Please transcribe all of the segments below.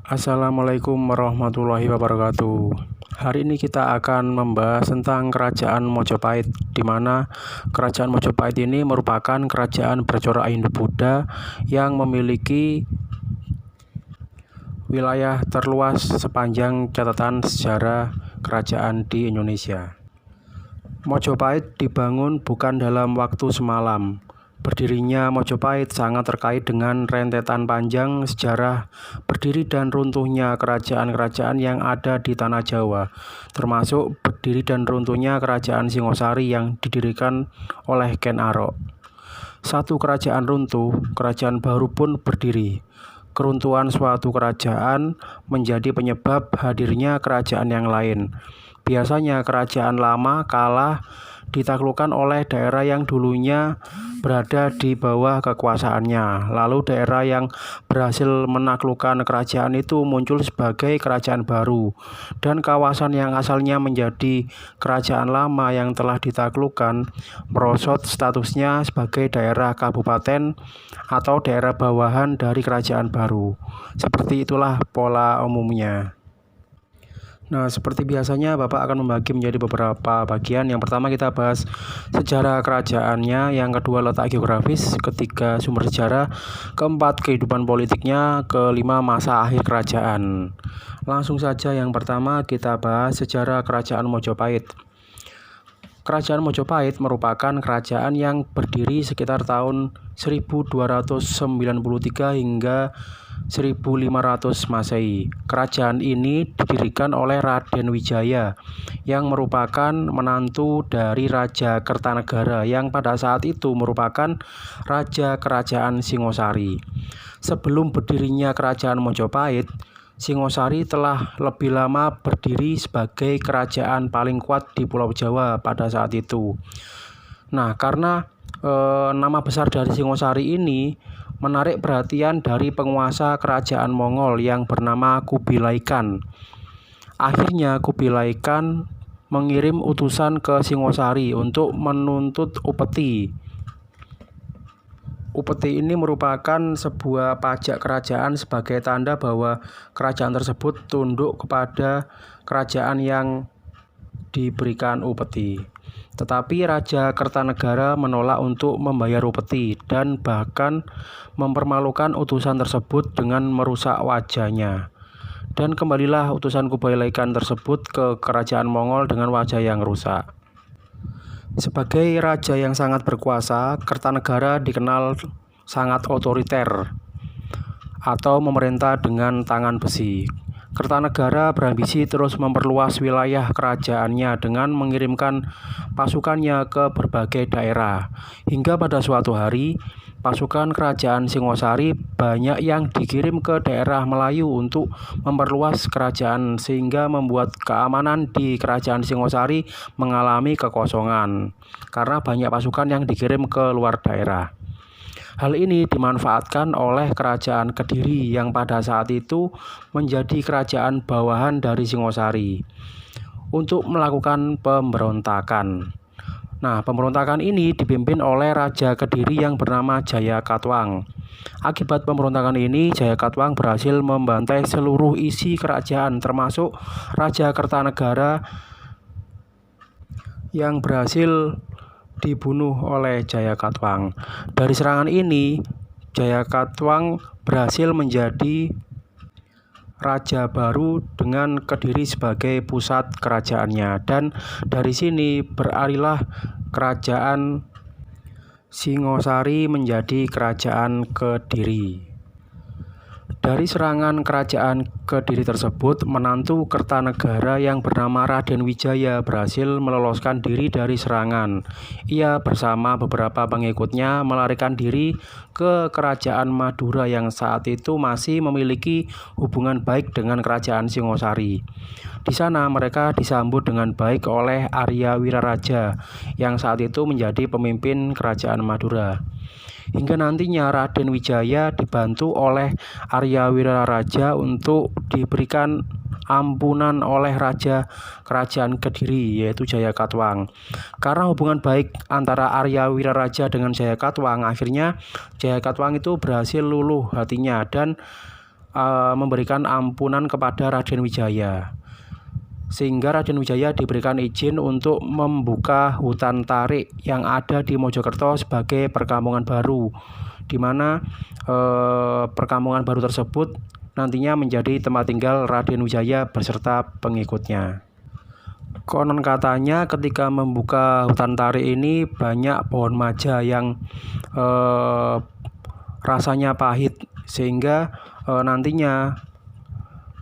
Assalamualaikum warahmatullahi wabarakatuh. Hari ini kita akan membahas tentang Kerajaan Mojopahit, di mana Kerajaan Mojopahit ini merupakan kerajaan bercorak Hindu-Buddha yang memiliki wilayah terluas sepanjang catatan sejarah kerajaan di Indonesia. Mojopahit dibangun bukan dalam waktu semalam. Berdirinya Mojopahit sangat terkait dengan rentetan panjang sejarah berdiri dan runtuhnya kerajaan-kerajaan yang ada di tanah Jawa, termasuk berdiri dan runtuhnya kerajaan Singosari yang didirikan oleh Ken Arok. Satu kerajaan runtuh, kerajaan baru pun berdiri. Keruntuhan suatu kerajaan menjadi penyebab hadirnya kerajaan yang lain. Biasanya kerajaan lama kalah ditaklukkan oleh daerah yang dulunya berada di bawah kekuasaannya. Lalu daerah yang berhasil menaklukkan kerajaan itu muncul sebagai kerajaan baru. Dan kawasan yang asalnya menjadi kerajaan lama yang telah ditaklukkan merosot statusnya sebagai daerah kabupaten atau daerah bawahan dari kerajaan baru. Seperti itulah pola umumnya. Nah, seperti biasanya Bapak akan membagi menjadi beberapa bagian. Yang pertama kita bahas sejarah kerajaannya, yang kedua letak geografis, ketiga sumber sejarah, keempat kehidupan politiknya, kelima masa akhir kerajaan. Langsung saja yang pertama kita bahas sejarah Kerajaan Mojopahit. Kerajaan Mojopahit merupakan kerajaan yang berdiri sekitar tahun 1293 hingga 1500 Masehi. Kerajaan ini didirikan oleh Raden Wijaya yang merupakan menantu dari Raja Kertanegara yang pada saat itu merupakan Raja Kerajaan Singosari. Sebelum berdirinya Kerajaan Mojopahit, Singosari telah lebih lama berdiri sebagai kerajaan paling kuat di Pulau Jawa pada saat itu. Nah, karena nama besar dari Singosari ini menarik perhatian dari penguasa kerajaan Mongol yang bernama Kubilai Khan. Akhirnya Kubilai Khan mengirim utusan ke Singosari untuk menuntut upeti. Upeti ini merupakan sebuah pajak kerajaan sebagai tanda bahwa kerajaan tersebut tunduk kepada kerajaan yang diberikan upeti. Tetapi Raja Kertanegara menolak untuk membayar upeti dan bahkan mempermalukan utusan tersebut dengan merusak wajahnya. Dan kembalilah utusan Kubilai Khan tersebut ke kerajaan Mongol dengan wajah yang rusak. Sebagai raja yang sangat berkuasa, Kertanegara dikenal sangat otoriter atau memerintah dengan tangan besi. Kertanegara berambisi terus memperluas wilayah kerajaannya dengan mengirimkan pasukannya ke berbagai daerah. Hingga pada suatu hari, pasukan kerajaan Singosari banyak yang dikirim ke daerah Melayu untuk memperluas kerajaan, sehingga membuat keamanan di kerajaan Singosari mengalami kekosongan karena banyak pasukan yang dikirim ke luar daerah. Hal ini dimanfaatkan oleh kerajaan Kediri yang pada saat itu menjadi kerajaan bawahan dari Singosari untuk melakukan pemberontakan. Nah, pemberontakan ini dipimpin oleh Raja Kediri yang bernama Jaya Katwang. Akibat pemberontakan ini, Jaya Katwang berhasil membantai seluruh isi kerajaan termasuk Raja Kertanegara yang berhasil dibunuh oleh Jaya Katwang. Dari serangan ini, Jaya Katwang berhasil menjadi raja baru dengan Kediri sebagai pusat kerajaannya, dan dari sini beralihlah kerajaan Singosari menjadi kerajaan Kediri. Dari serangan kerajaan Kediri tersebut, menantu Kertanegara yang bernama Raden Wijaya berhasil meloloskan diri dari serangan. Ia bersama beberapa pengikutnya melarikan diri ke Kerajaan Madura yang saat itu masih memiliki hubungan baik dengan Kerajaan Singosari. Di sana mereka disambut dengan baik oleh Arya Wiraraja yang saat itu menjadi pemimpin Kerajaan Madura. Hingga nantinya Raden Wijaya dibantu oleh Arya Wiraraja untuk diberikan ampunan oleh Raja Kerajaan Kediri yaitu Jayakatwang. Karena hubungan baik antara Arya Wiraraja dengan Jayakatwang, akhirnya Jayakatwang itu berhasil luluh hatinya dan memberikan ampunan kepada Raden Wijaya. Sehingga Raden Wijaya diberikan izin untuk membuka hutan tarik yang ada di Mojokerto sebagai perkampungan baru, di mana perkampungan baru tersebut nantinya menjadi tempat tinggal Raden Wijaya beserta pengikutnya. Konon katanya ketika membuka hutan tarik ini banyak pohon maja yang rasanya pahit, sehingga nantinya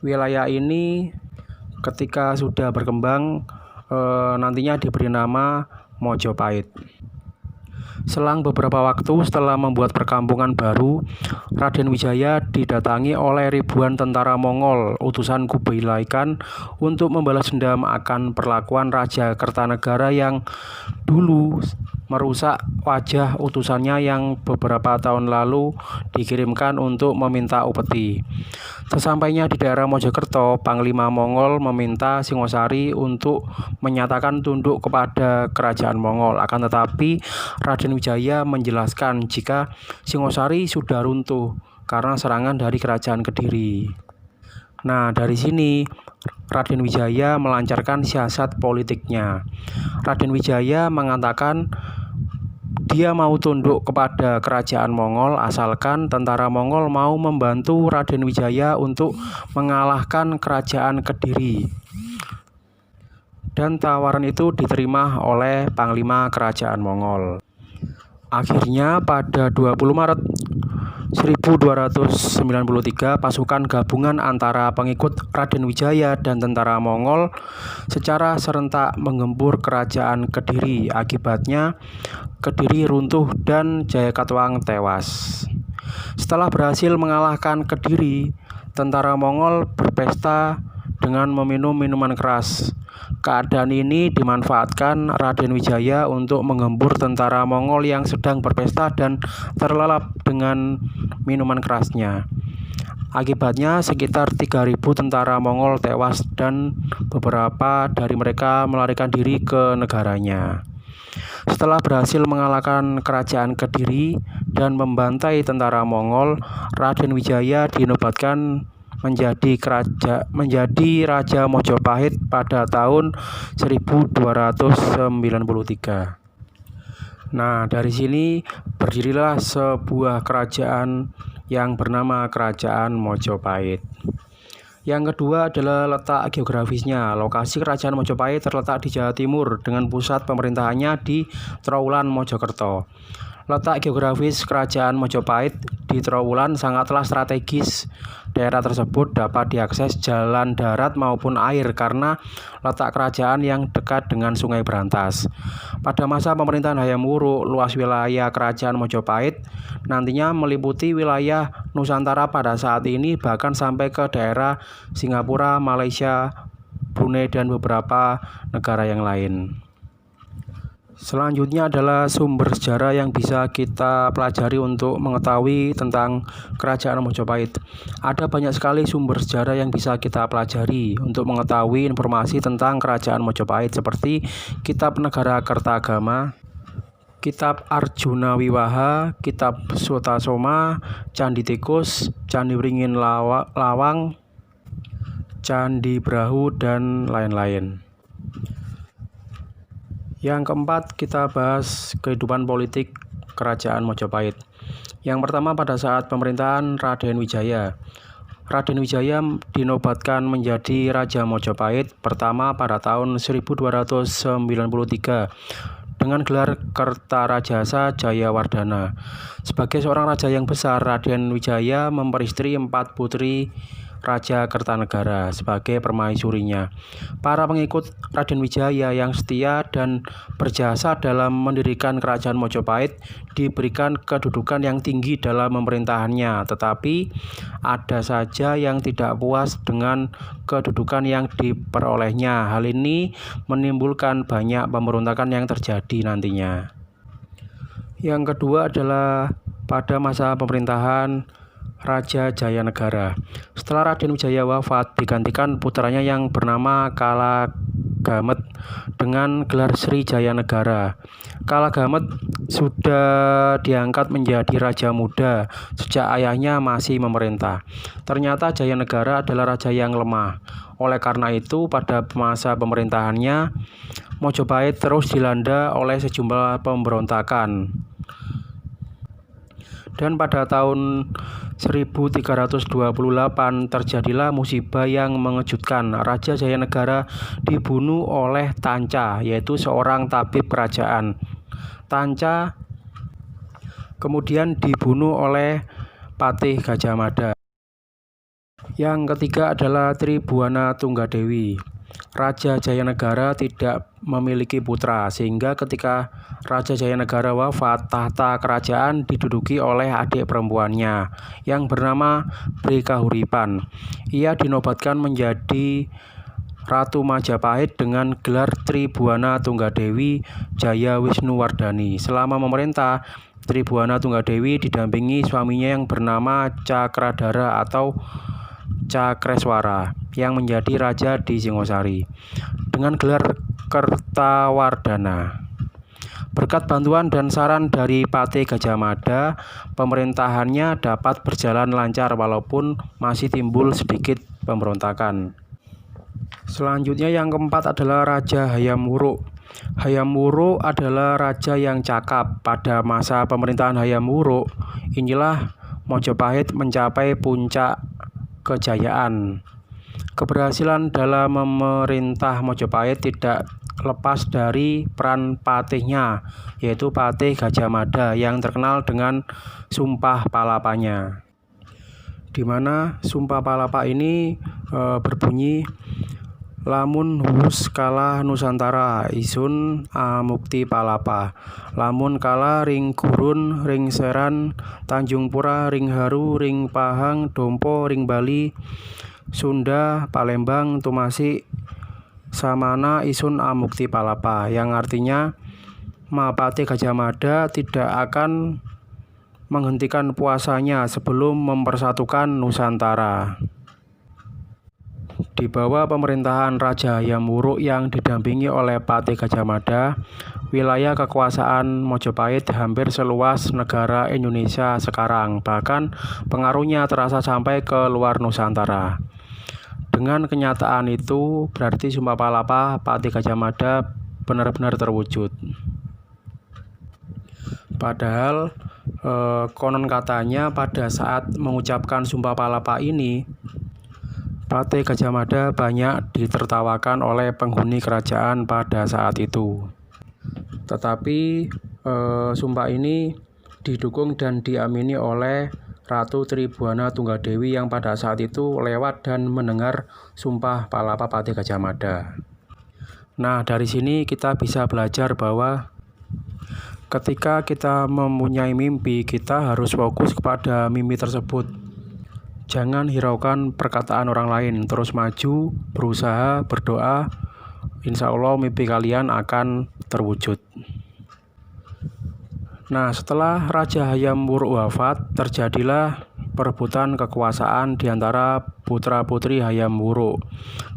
wilayah ini ketika sudah berkembang nantinya diberi nama Mojopahit. Selang beberapa waktu setelah membuat perkampungan baru, Raden Wijaya didatangi oleh ribuan tentara Mongol utusan Kublai Khan untuk membalas dendam akan perlakuan Raja Kertanegara yang dulu merusak wajah utusannya yang beberapa tahun lalu dikirimkan untuk meminta upeti. Sesampainya di daerah Mojokerto, Panglima Mongol meminta Singosari untuk menyatakan tunduk kepada kerajaan Mongol. Akan tetapi Raden Wijaya menjelaskan jika Singosari sudah runtuh karena serangan dari kerajaan Kediri. Nah, dari sini Raden Wijaya melancarkan siasat politiknya. Raden Wijaya mengatakan dia mau tunduk kepada kerajaan Mongol asalkan tentara Mongol mau membantu Raden Wijaya untuk mengalahkan kerajaan Kediri. Dan tawaran itu diterima oleh Panglima Kerajaan Mongol. Akhirnya pada 20 Maret 1293 pasukan gabungan antara pengikut Raden Wijaya dan tentara Mongol secara serentak menggempur kerajaan Kediri. Akibatnya Kediri runtuh dan Jayakatwang tewas. Setelah berhasil mengalahkan Kediri, tentara Mongol berpesta dengan meminum minuman keras. Keadaan ini dimanfaatkan Raden Wijaya untuk menggempur tentara Mongol yang sedang berpesta dan terlelap dengan minuman kerasnya. Akibatnya sekitar 3.000 tentara Mongol tewas dan beberapa dari mereka melarikan diri ke negaranya. Setelah berhasil mengalahkan kerajaan Kediri dan membantai tentara Mongol, Raden Wijaya dinobatkan menjadi Raja Mojopahit pada tahun 1293. Nah, dari sini berdirilah sebuah kerajaan yang bernama Kerajaan Mojopahit. Yang kedua adalah letak geografisnya. Lokasi Kerajaan Mojopahit terletak di Jawa Timur dengan pusat pemerintahannya di Trowulan, Mojokerto. Letak geografis Kerajaan Mojopahit di Trowulan sangatlah strategis. Daerah tersebut dapat diakses jalan darat maupun air karena letak kerajaan yang dekat dengan Sungai Brantas. Pada masa pemerintahan Hayam Wuruk, luas wilayah Kerajaan Mojopahit nantinya meliputi wilayah Nusantara pada saat ini bahkan sampai ke daerah Singapura, Malaysia, Brunei dan beberapa negara yang lain. Selanjutnya adalah sumber sejarah yang bisa kita pelajari untuk mengetahui tentang Kerajaan Mojopahit. Ada banyak sekali sumber sejarah yang bisa kita pelajari untuk mengetahui informasi tentang Kerajaan Mojopahit seperti Kitab Negara Kertagama, Kitab Arjuna Wiwaha, Kitab Sutasoma, Candi Tikus, Candi Wringin Lawang, Candi Brahu, dan lain-lain. Yang keempat, kita bahas kehidupan politik Kerajaan Mojopahit. Yang pertama, pada saat pemerintahan Raden Wijaya. Raden Wijaya dinobatkan menjadi Raja Mojopahit pertama pada tahun 1293 dengan gelar Kertarajasa Jayawardhana. Sebagai seorang raja yang besar, Raden Wijaya memperistri 4 putri Raja Kertanegara sebagai permaisurinya. Para pengikut Raden Wijaya yang setia dan berjasa dalam mendirikan kerajaan Mojopahit diberikan kedudukan yang tinggi dalam pemerintahannya, tetapi ada saja yang tidak puas dengan kedudukan yang diperolehnya. Hal ini menimbulkan banyak pemberontakan yang terjadi nantinya. Yang kedua adalah pada masa pemerintahan Raja Jayanegara. Setelah Raden Wijaya wafat, digantikan putranya yang bernama Kalagamet dengan gelar Sri Jayanegara. Kalagamet sudah diangkat menjadi raja muda sejak ayahnya masih memerintah. Ternyata Jayanegara adalah raja yang lemah. Oleh karena itu, pada masa pemerintahannya, Mojopahit terus dilanda oleh sejumlah pemberontakan. Dan pada tahun 1328 terjadilah musibah yang mengejutkan. Raja Jayanegara dibunuh oleh Tanca, yaitu seorang tabib kerajaan. Tanca kemudian dibunuh oleh Patih Gajah Mada. Yang ketiga adalah Tribhuwana Tunggadewi. Raja Jayanegara tidak memiliki putra, sehingga ketika Raja Jayanegara wafat, tahta kerajaan diduduki oleh adik perempuannya yang bernama Brekahuripan. Ia dinobatkan menjadi Ratu Majapahit dengan gelar Tribhuwana Tunggadewi Jaya Wisnuwardhani. Selama memerintah, Tribhuwana Tunggadewi didampingi suaminya yang bernama Cakradhara atau Cakreswara yang menjadi raja di Singosari dengan gelar Kertawardhana. Berkat bantuan dan saran dari Patih Gajah Mada, pemerintahannya dapat berjalan lancar walaupun masih timbul sedikit pemberontakan. Selanjutnya yang keempat adalah Raja Hayam Wuruk. Hayam Wuruk adalah raja yang cakap. Pada masa pemerintahan Hayam Wuruk, inilah Mojopahit mencapai puncak kejayaan. Keberhasilan dalam memerintah Mojopahit tidak lepas dari peran patihnya, yaitu Patih Gajah Mada yang terkenal dengan Sumpah Palapanya, di mana Sumpah Palapa ini berbunyi, lamun hus kala Nusantara isun amukti palapa, lamun kala ring gurun ring seran Tanjung Pura ring haru ring Pahang Dompo ring Bali Sunda Palembang Tumasik samana isun amukti palapa, yang artinya Patih Gajah Mada tidak akan menghentikan puasanya sebelum mempersatukan Nusantara. Di bawah pemerintahan Raja Hayam Wuruk yang didampingi oleh Patih Gajah Mada, wilayah kekuasaan Mojopahit hampir seluas negara Indonesia sekarang, bahkan pengaruhnya terasa sampai ke luar Nusantara. Dengan kenyataan itu, berarti Sumpah Palapa Patih Gajah Mada benar-benar terwujud. Padahal konon katanya pada saat mengucapkan Sumpah Palapa ini, Patih Gajah Mada banyak ditertawakan oleh penghuni kerajaan pada saat itu. Tetapi sumpah ini didukung dan diamini oleh Ratu Tribhuwana Tunggadewi yang pada saat itu lewat dan mendengar Sumpah Palapa Patih Gajah Mada. Nah, dari sini kita bisa belajar bahwa ketika kita mempunyai mimpi, kita harus fokus kepada mimpi tersebut. Jangan hiraukan perkataan orang lain, terus maju, berusaha, berdoa. Insya Allah mimpi kalian akan terwujud. Nah, setelah Raja Hayam Wuruk wafat, terjadilah perebutan kekuasaan di antara putra-putri Hayam Wuruk.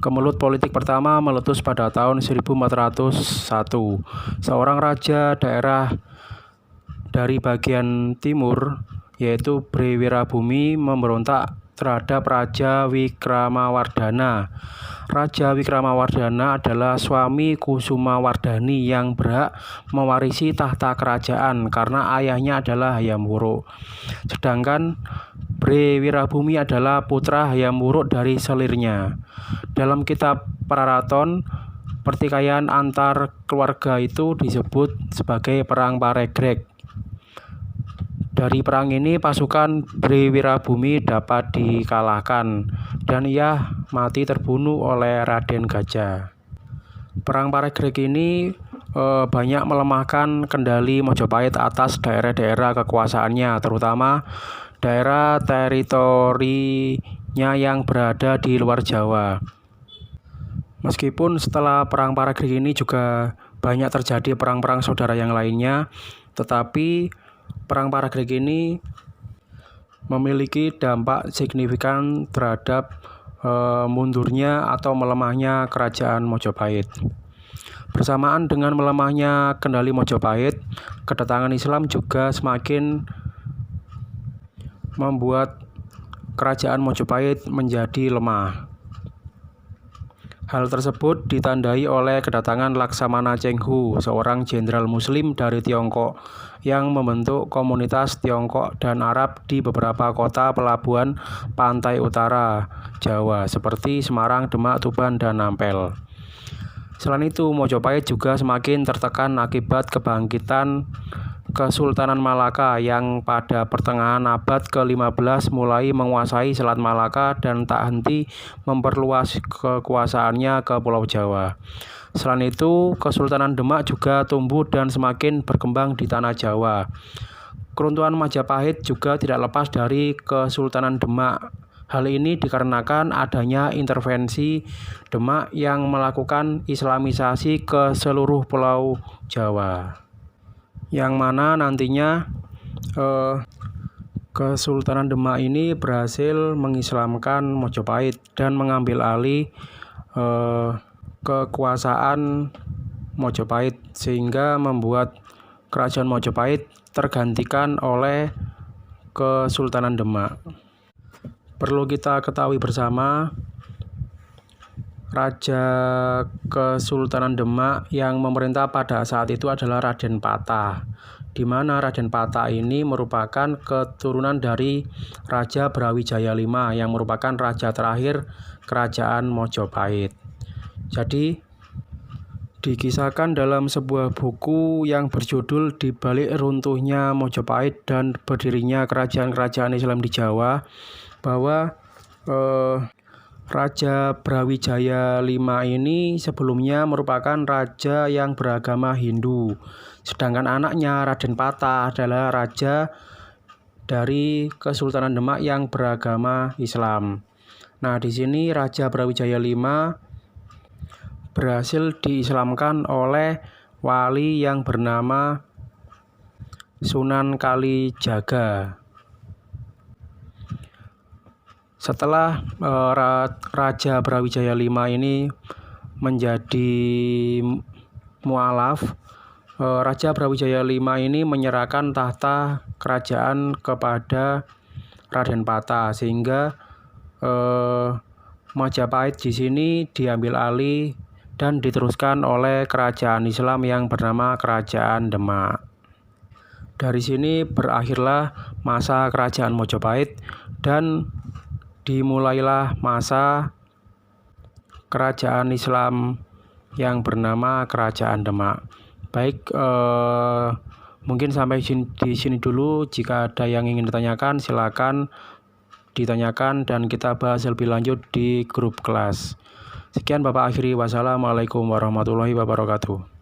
Kemelut politik pertama meletus pada tahun 1401. Seorang raja daerah dari bagian timur, yaitu Brewirabumi, memberontak terhadap Raja Wikramawardhana. Raja Wikramawardhana adalah suami Kusumawardhani yang berhak mewarisi tahta kerajaan karena ayahnya adalah Hayam Wuruk. Sedangkan Brewirabumi adalah putra Hayam Wuruk dari selirnya. Dalam kitab Praraton, pertikaian antar keluarga itu disebut sebagai Perang Paregreg. Dari perang ini pasukan Briwirabumi dapat dikalahkan dan ia mati terbunuh oleh Raden Gajah. Perang Paregreg ini banyak melemahkan kendali Mojopahit atas daerah-daerah kekuasaannya, terutama daerah teritorinya yang berada di luar Jawa. Meskipun setelah Perang Paregreg ini juga banyak terjadi perang-perang saudara yang lainnya, tetapi Perang Paregreg ini memiliki dampak signifikan terhadap mundurnya atau melemahnya kerajaan Mojopahit. Bersamaan dengan melemahnya kendali Mojopahit, kedatangan Islam juga semakin membuat kerajaan Mojopahit menjadi lemah. Hal tersebut ditandai oleh kedatangan Laksamana Chenghu, seorang jenderal Muslim dari Tiongkok yang membentuk komunitas Tiongkok dan Arab di beberapa kota pelabuhan pantai utara Jawa seperti Semarang, Demak, Tuban, dan Ampel. Selain itu, Mojopahit juga semakin tertekan akibat kebangkitan Kesultanan Malaka yang pada pertengahan abad ke-15 mulai menguasai Selat Malaka dan tak henti memperluas kekuasaannya ke Pulau Jawa. Selain itu, Kesultanan Demak juga tumbuh dan semakin berkembang di tanah Jawa. Keruntuhan Majapahit juga tidak lepas dari Kesultanan Demak. Hal ini dikarenakan adanya intervensi Demak yang melakukan Islamisasi ke seluruh Pulau Jawa, yang mana nantinya Kesultanan Demak ini berhasil mengislamkan Mojopahit dan mengambil alih kekuasaan Mojopahit, sehingga membuat kerajaan Mojopahit tergantikan oleh Kesultanan Demak. Perlu kita ketahui bersama, Raja Kesultanan Demak yang memerintah pada saat itu adalah Raden Patah, di mana Raden Patah ini merupakan keturunan dari Raja Brawijaya V yang merupakan raja terakhir kerajaan Mojopahit. Jadi, dikisahkan dalam sebuah buku yang berjudul Di Balik Runtuhnya Mojopahit dan Berdirinya Kerajaan-Kerajaan Islam di Jawa, bahwa Raja Brawijaya V ini sebelumnya merupakan raja yang beragama Hindu, sedangkan anaknya Raden Patah adalah raja dari Kesultanan Demak yang beragama Islam. Nah, di sini Raja Brawijaya V berhasil diislamkan oleh wali yang bernama Sunan Kalijaga. Setelah Raja Brawijaya V ini menjadi mualaf, Raja Brawijaya V ini menyerahkan tahta kerajaan kepada Raden Patah, sehingga Majapahit di sini diambil alih dan diteruskan oleh kerajaan Islam yang bernama Kerajaan Demak. Dari sini berakhirlah masa kerajaan Mojopahit dan dimulailah masa kerajaan Islam yang bernama Kerajaan Demak. Baik, mungkin sampai di sini dulu. Jika ada yang ingin ditanyakan, silakan ditanyakan dan kita bahas lebih lanjut di grup kelas. Sekian Bapak akhiri. Wassalamualaikum warahmatullahi wabarakatuh.